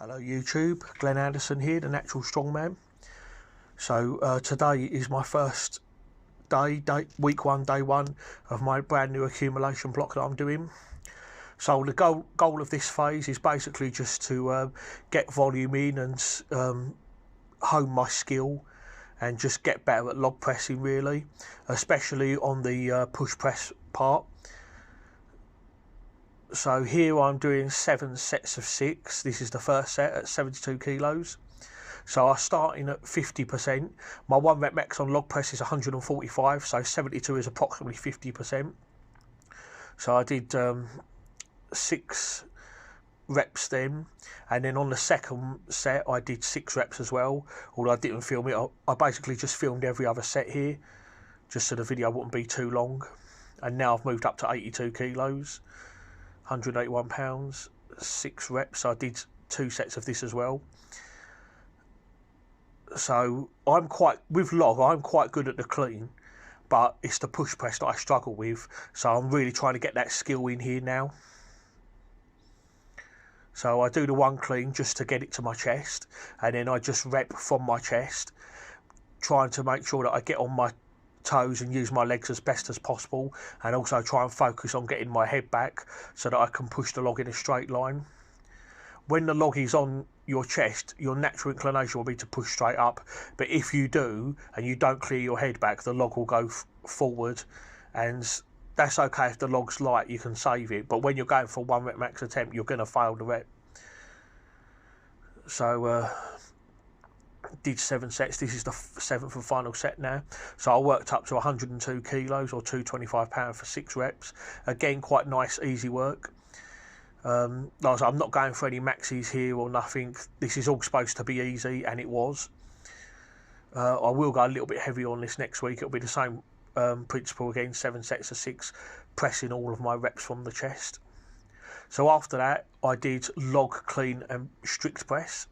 Hello YouTube, Glenn Anderson here, the Natural Strongman. So today is my first week one, day one of my brand new accumulation block that I'm doing. So the goal of this phase is basically just to get volume in and hone my skill and just get better at log pressing really, especially on the push press part. So here I'm doing 7 sets of 6. This is the first set at 72 kilos. So I'm starting at 50%. My 1 rep max on log press is 145, so 72 is approximately 50%. So I did 6 reps then, and then on the second set I did 6 reps as well, although I didn't film it. I basically just filmed every other set here, just so the video wouldn't be too long. And now I've moved up to 82 kilos. 181 pounds, 6 reps. So I did 2 sets of this as well. So I'm quite good at the clean, but it's the push press that I struggle with. So I'm really trying to get that skill in here now. So I do the 1 clean just to get it to my chest, and then I just rep from my chest, trying to make sure that I get on my toes and use my legs as best as possible, and also try and focus on getting my head back so that I can push the log in a straight line. When the log is on your chest, your natural inclination will be to push straight up, but if you do and you don't clear your head back, the log will go forward, and that's okay. If the log's light, you can save it, but when you're going for 1 rep max attempt, you're going to fail the rep. So did 7 sets. This is the 7th and final set now. So I worked up to 102 kilos or 225 pounds for 6 reps. Again, quite nice, easy work. I'm not going for any maxes here or nothing. This is all supposed to be easy, and it was. I will go a little bit heavier on this next week. It'll be the same principle again, 7 sets of 6, pressing all of my reps from the chest. So after that, I did log, clean and strict press.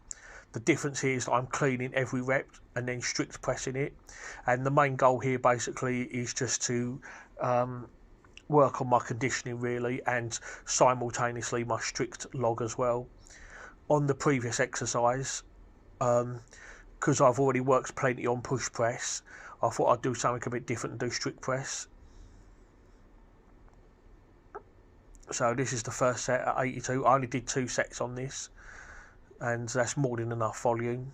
The difference here is that I'm cleaning every rep and then strict pressing it. And the main goal here basically is just to work on my conditioning really, and simultaneously my strict log as well. On the previous exercise, because I've already worked plenty on push press, I thought I'd do something a bit different and do strict press. So this is the first set at 82. I only did 2 sets on this, and that's more than enough volume,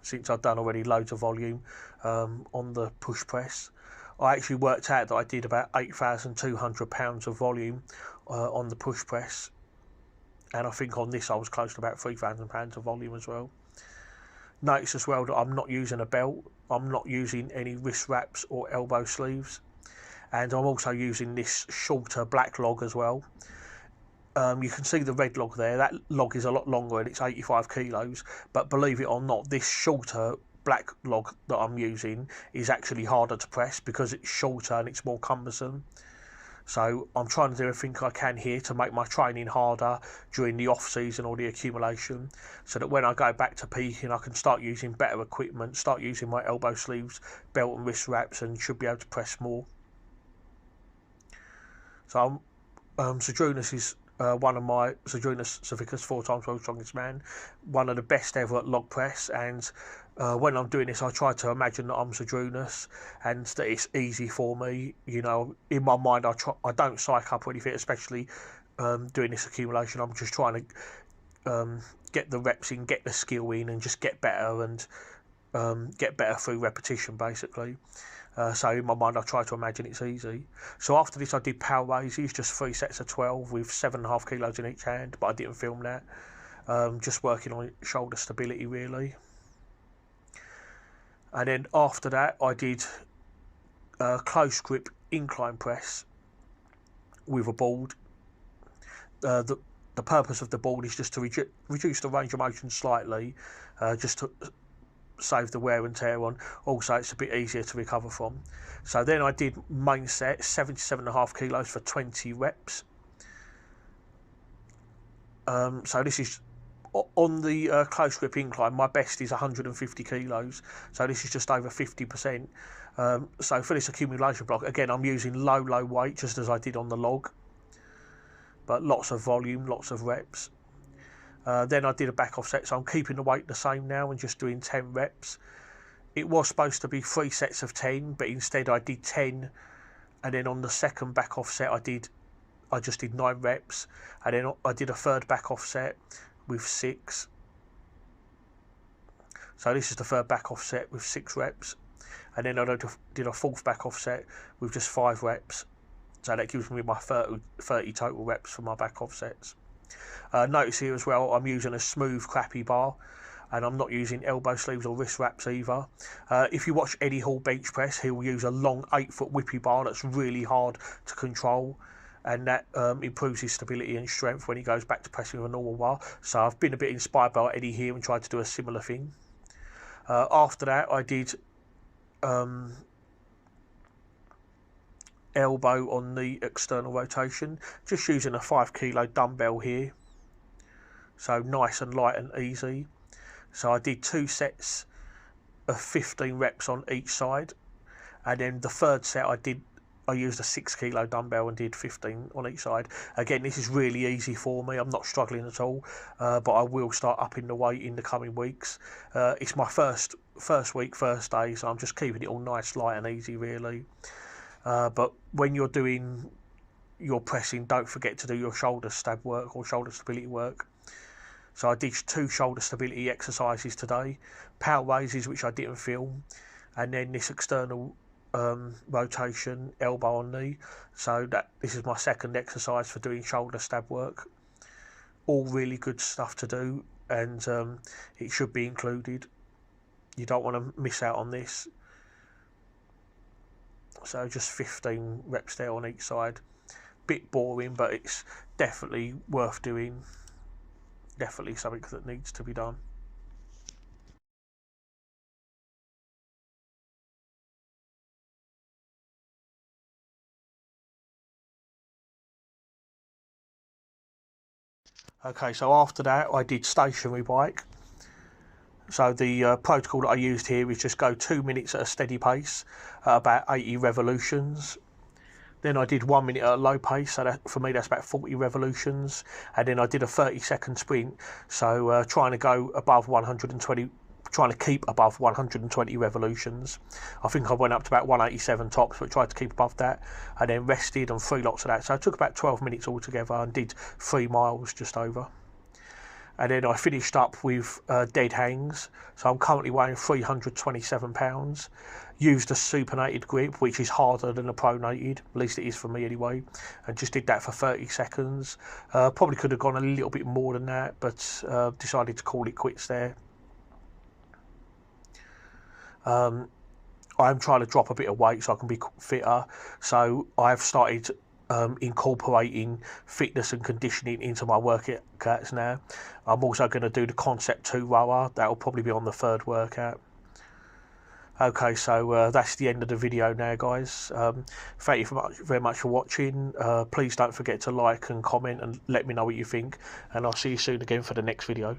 since I've done already loads of volume on the push press. I actually worked out that I did about 8,200 pounds of volume on the push press, and I think on this I was close to about 3,000 pounds of volume as well. Notice as well that I'm not using a belt, I'm not using any wrist wraps or elbow sleeves, and I'm also using this shorter black log as well. You can see the red log there. That log is a lot longer and it's 85 kilos, but believe it or not, this shorter black log that I'm using is actually harder to press because it's shorter and it's more cumbersome. So I'm trying to do everything I can here to make my training harder during the off season or the accumulation, so that when I go back to peaking I can start using better equipment, start using my elbow sleeves, belt and wrist wraps, and should be able to press more. So Cedrunas is one of my Cedrunas Savickas, 4 times world strongest man, one of the best ever at log press. And when I'm doing this, I try to imagine that I'm Cedrunas and that it's easy for me. You know, in my mind, I don't psych up or anything, especially doing this accumulation. I'm just trying to get the reps in, get the skill in, and just get better and get better through repetition, basically. So in my mind I try to imagine it's easy. So after this I did power raises, just 3 sets of 12 with 7.5 kilos in each hand, but I didn't film that. Just working on shoulder stability really. And then after that I did close grip incline press with a board. The purpose of the board is just to reduce the range of motion slightly, just to save the wear and tear on. Also it's a bit easier to recover from. So then I did main set, 77.5 kilos for 20 reps. So this is on the close grip incline. My best is 150 kilos, so this is just over 50%. So for this accumulation block, again I'm using low weight just as I did on the log, but lots of volume, lots of reps. Then I did a back offset, so I'm keeping the weight the same now and just doing 10 reps. It was supposed to be 3 sets of 10, but instead I did 10, and then on the second back offset I just did 9 reps, and then I did a third back offset with 6. So this is the third back offset with 6 reps, and then I did a fourth back offset with just 5 reps. So that gives me my 30 total reps for my back offsets. Notice here as well, I'm using a smooth crappy bar, and I'm not using elbow sleeves or wrist wraps either. If you watch Eddie Hall bench press, he'll use a long 8-foot whippy bar that's really hard to control, and that improves his stability and strength when he goes back to pressing with a normal bar. So I've been a bit inspired by Eddie here and tried to do a similar thing. After that, I did elbow on the external rotation, just using a 5 kilo dumbbell here, so nice and light and easy. So I did 2 sets of 15 reps on each side, and then the third set I used a 6 kilo dumbbell and did 15 on each side. Again, this is really easy for me, I'm not struggling at all, but I will start upping the weight in the coming weeks. It's my first week, first day, so I'm just keeping it all nice, light and easy really. But when you're doing your pressing, don't forget to do your shoulder stab work or shoulder stability work. So I did 2 shoulder stability exercises today, power raises which I didn't film, and then this external rotation, elbow on knee. So this is my second exercise for doing shoulder stab work. All really good stuff to do, and it should be included. You don't want to miss out on this. So just 15 reps there on each side. Bit boring, but it's definitely worth doing. Definitely something that needs to be done. Okay, so after that I did stationary bike. So the protocol that I used here is just go 2 minutes at a steady pace at about 80 revolutions. Then I did 1 minute at a low pace, so that, for me that's about 40 revolutions. And then I did a 30-second sprint, so trying to go above 120, trying to keep above 120 revolutions. I think I went up to about 187 tops, but tried to keep above that, and then rested on 3 lots of that. So I took about 12 minutes altogether and did 3 miles just over. And then I finished up with dead hangs. So I'm currently weighing 327 pounds. Used a supinated grip, which is harder than a pronated, at least it is for me anyway, and just did that for 30 seconds. Probably could have gone a little bit more than that, but decided to call it quits there. I'm trying to drop a bit of weight so I can be fitter, so I've started incorporating fitness and conditioning into my workouts now. I'm also going to do the Concept 2 rower. That will probably be on the 3rd workout. Okay, so that's the end of the video now, guys. Thank you very much for watching. Please don't forget to like and comment and let me know what you think, and I'll see you soon again for the next video.